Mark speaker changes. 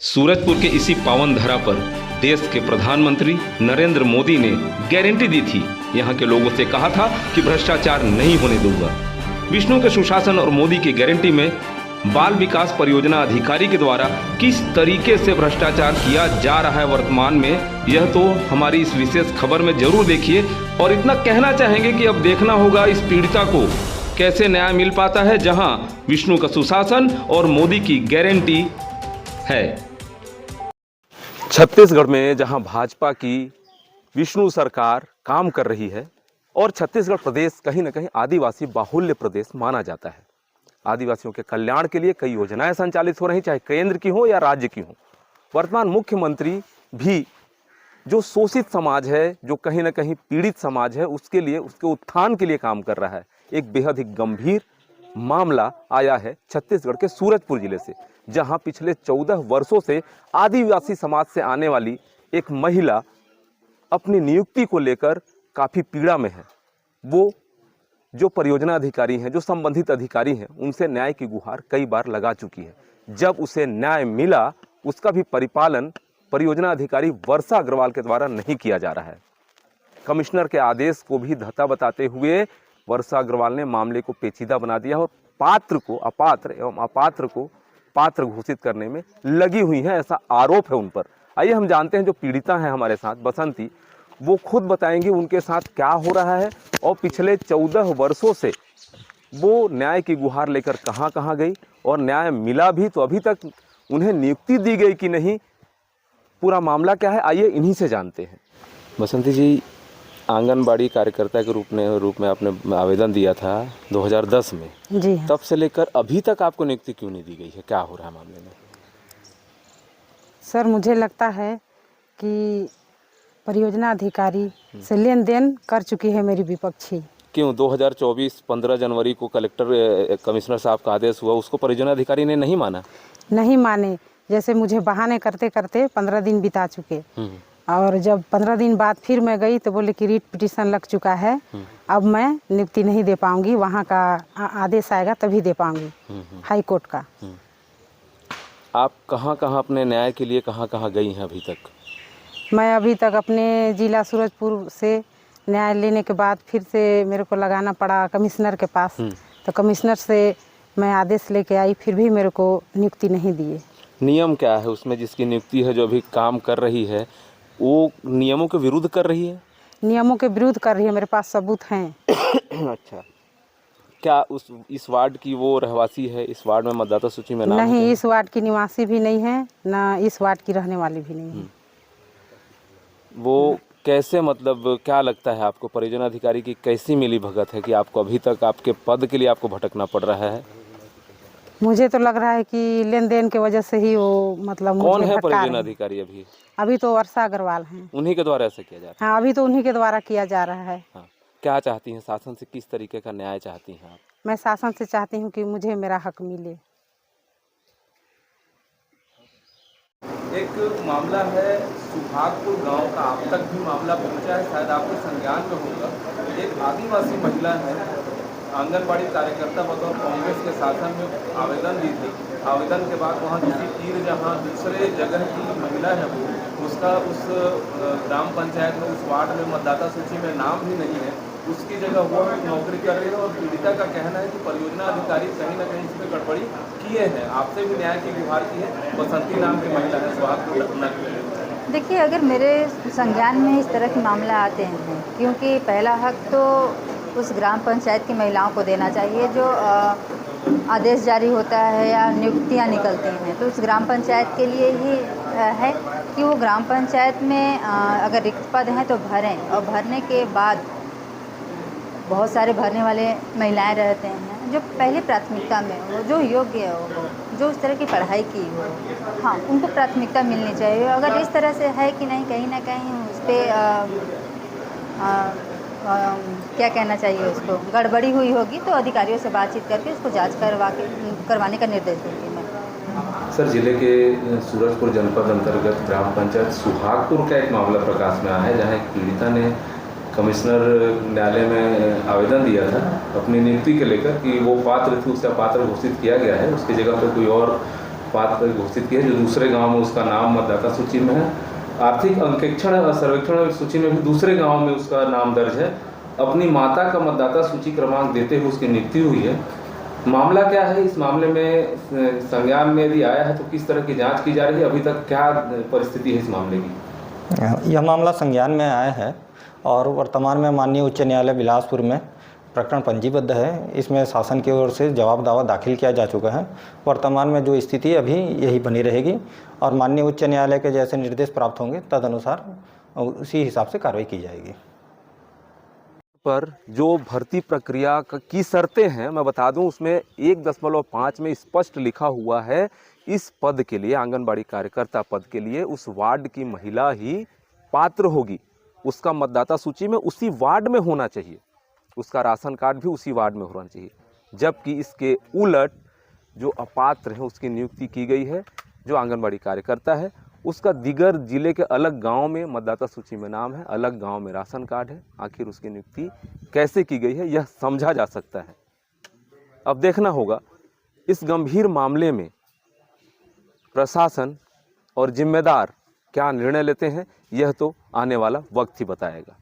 Speaker 1: सूरजपुर के इसी पावन धरा पर देश के प्रधानमंत्री नरेंद्र मोदी ने गारंटी दी थी। यहाँ के लोगों से कहा था कि भ्रष्टाचार नहीं होने दूंगा। विष्णु के सुशासन और मोदी की गारंटी में बाल विकास परियोजना अधिकारी के द्वारा किस तरीके से भ्रष्टाचार किया जा रहा है वर्तमान में, यह तो हमारी इस विशेष खबर में जरूर देखिए। और इतना कहना चाहेंगे कि अब देखना होगा इस पीड़िता को कैसे न्याय मिल पाता है, जहां विष्णु का सुशासन और मोदी की गारंटी है। छत्तीसगढ़ में जहां भाजपा की विष्णु सरकार काम कर रही है और छत्तीसगढ़ प्रदेश कहीं ना कहीं आदिवासी बाहुल्य प्रदेश माना जाता है। आदिवासियों के कल्याण के लिए कई योजनाएं संचालित हो रही, चाहे केंद्र की हो या राज्य की हो। वर्तमान मुख्यमंत्री भी जो शोषित समाज है, जो कहीं ना कहीं पीड़ित समाज है, उसके लिए, उसके उत्थान के लिए काम कर रहा है। एक बेहद ही गंभीर मामला आया है छत्तीसगढ़ के सूरजपुर जिले से, जहां पिछले 14 वर्षों से आदिवासी समाज से आने वाली एक महिला अपनी नियुक्ति को लेकर काफ़ी पीड़ा में है। वो जो परियोजना अधिकारी हैं, जो संबंधित अधिकारी हैं, उनसे न्याय की गुहार कई बार लगा चुकी है। जब उसे न्याय मिला, उसका भी परिपालन परियोजना अधिकारी वर्षा अग्रवाल के द्वारा नहीं किया जा रहा है। कमिश्नर के आदेश को भी धत्ता बताते हुए वर्षा अग्रवाल ने मामले को पेचीदा बना दिया और पात्र को अपात्र एवं अपात्र को पात्र घोषित करने में लगी हुई है, ऐसा आरोप है उन पर। आइए हम जानते हैं जो पीड़िता हैं हमारे साथ, बसंती, वो खुद बताएंगी उनके साथ क्या हो रहा है और पिछले 14 वर्षों से वो न्याय की गुहार लेकर कहां कहां गई और न्याय मिला भी तो अभी तक उन्हें नियुक्ति दी गई कि नहीं, पूरा मामला क्या है, आइए इन्हीं से जानते हैं। बसंती जी, आंगनबाड़ी कार्यकर्ता के रूप में आपने आवेदन दिया था 2010 में
Speaker 2: जी।
Speaker 1: तब से लेकर अभी तक आपको नियुक्ति क्यों नहीं दी गई है? क्या हो रहा है मामले में?
Speaker 2: सर, मुझे लगता है कि परियोजना अधिकारी से लेन देन कर चुकी है मेरी विपक्षी।
Speaker 1: क्यों 2024 15 जनवरी को कमिश्नर साहब का आदेश हुआ, उसको परियोजना अधिकारी ने नहीं माना?
Speaker 2: नहीं माने। जैसे मुझे बहाने करते करते 15 दिन बिता चुके और जब 15 दिन बाद फिर मैं गई तो बोले कि रीट पिटीशन लग चुका है, अब मैं नियुक्ति नहीं दे पाऊंगी, वहाँ का आदेश आएगा तभी दे पाऊंगी, हाई कोर्ट का।
Speaker 1: आप कहाँ कहाँ अपने न्याय के लिए कहाँ गई हैं अभी तक?
Speaker 2: मैं अभी तक अपने जिला सूरजपुर से न्याय लेने के बाद फिर से मेरे को लगाना पड़ा कमिश्नर के पास, तो कमिश्नर से मैं आदेश लेके आई, फिर भी मेरे को नियुक्ति नहीं दिए। नियम
Speaker 1: क्या है उसमें? जिसकी नियुक्ति है, जो अभी काम कर रही है, वो नियमों के विरुद्ध कर रही है?
Speaker 2: नियमों के विरुद्ध कर रही है, मेरे पास सबूत हैं।
Speaker 1: अच्छा, क्या इस वार्ड की वो रहवासी है? इस वार्ड में मतदाता सूची में नाम
Speaker 2: नहीं, इस वार्ड की निवासी भी नहीं है, ना इस वार्ड की रहने वाली भी नहीं है।
Speaker 1: वो कैसे, मतलब क्या लगता है आपको, परियोजना अधिकारी की कैसी मिली भगत है कि आपको अभी तक आपके पद के लिए आपको भटकना पड़ रहा है?
Speaker 2: मुझे तो लग रहा है कि लेन देन के वजह से ही वो, मतलब
Speaker 1: कौन है परियोजना अधिकारी अभी?
Speaker 2: अभी तो वर्षा अग्रवाल हैं।
Speaker 1: उन्हीं के द्वारा ऐसा किया जा रहा है?
Speaker 2: हाँ, अभी तो उन्हीं के द्वारा किया जा रहा है।
Speaker 1: हाँ। क्या चाहती हैं शासन से, किस तरीके का न्याय चाहती हैं आप?
Speaker 2: मैं शासन से चाहती हूँ कि मुझे मेरा हक मिले।
Speaker 1: एक मामला है सुहागपुर गांव का, आप तक भी मामला पहुंचा है, शायद आपके संज्ञान में होगा। एक आदिवासी महिला है, आंगनबाड़ी कार्यकर्ता बतौर कांग्रेस के शासन में आवेदन दी थी। आवेदन के बाद वहाँ किसी तीर, जहाँ दूसरे जगह की महिला है वो, उसका उस ग्राम पंचायत में, उस वार्ड में मतदाता सूची में नाम भी नहीं है, उसकी जगह वो नौकरी कर रही है। और पीड़िता का कहना है कि परियोजना अधिकारी कहीं ना कहीं इसमें गड़बड़ी किए हैं। आपसे भी न्याय की गुहार की है। बसंती नाम की महिला है, सुहागपुर।
Speaker 3: देखिए, अगर मेरे संज्ञान में इस तरह के मामला आते हैं, क्योंकि पहला हक तो उस ग्राम पंचायत की महिलाओं को देना चाहिए जो आदेश जारी होता है या नियुक्तियां निकलती हैं, तो उस ग्राम पंचायत के लिए ही है कि वो ग्राम पंचायत में अगर रिक्त पद हैं तो भरें, और भरने के बाद बहुत सारे भरने वाले महिलाएं रहते हैं जो पहली प्राथमिकता में हो, जो योग्य हो, जो उस तरह की पढ़ाई की हो, हाँ, उनको प्राथमिकता मिलनी चाहिए। अगर इस तरह से है कि नहीं, कहीं ना कहीं उस पर क्या कहना चाहिए, उसको गड़बड़ी हुई होगी, तो अधिकारियों से बातचीत करके उसको जांच करवाने का निर्देश दूँगी मैं।
Speaker 1: सर, जिले के सूरजपुर जनपद अंतर्गत ग्राम पंचायत सुहागपुर का एक मामला प्रकाश में आया है, जहां एक पीड़िता ने कमिश्नर न्यायालय में आवेदन दिया था अपनी नियुक्ति के लेकर कि वो पात्र थी, उसका पात्र घोषित किया गया है, उसकी जगह पर कोई और पात्र घोषित की है, जो दूसरे गांव में उसका नाम मतदाता सूची में है। आर्थिक अंकेक्षण और सर्वेक्षण सूची में भी दूसरे गांव में उसका नाम दर्ज है। अपनी माता का मतदाता सूची क्रमांक देते हुए उसकी नियुक्ति हुई है। मामला क्या है, इस मामले में संज्ञान में यदि आया है तो किस तरह की जांच की जा रही है, अभी तक क्या परिस्थिति है इस मामले की?
Speaker 4: यह मामला संज्ञान में आया है और वर्तमान में माननीय उच्च न्यायालय बिलासपुर में प्रकरण पंजीबद्ध है। इसमें शासन की ओर से जवाब दावा दाखिल किया जा चुका है। वर्तमान में जो स्थिति अभी यही बनी रहेगी और माननीय उच्च न्यायालय के जैसे निर्देश प्राप्त होंगे तदनुसार उसी हिसाब से कार्रवाई की जाएगी।
Speaker 1: पर जो भर्ती प्रक्रिया की शर्तें हैं मैं बता दूं, उसमें 1.5 में स्पष्ट लिखा हुआ है, इस पद के लिए, आंगनबाड़ी कार्यकर्ता पद के लिए उस वार्ड की महिला ही पात्र होगी। उसका मतदाता सूची में उसी वार्ड में होना चाहिए, उसका राशन कार्ड भी उसी वार्ड में होना चाहिए। जबकि इसके उलट जो अपात्र है उसकी नियुक्ति की गई है, जो आंगनबाड़ी कार्यकर्ता है उसका दिगर जिले के अलग गांव में मतदाता सूची में नाम है, अलग गांव में राशन कार्ड है। आखिर उसकी नियुक्ति कैसे की गई है यह समझा जा सकता है। अब देखना होगा इस गंभीर मामले में प्रशासन और जिम्मेदार क्या निर्णय लेते हैं, यह तो आने वाला वक्त ही बताएगा।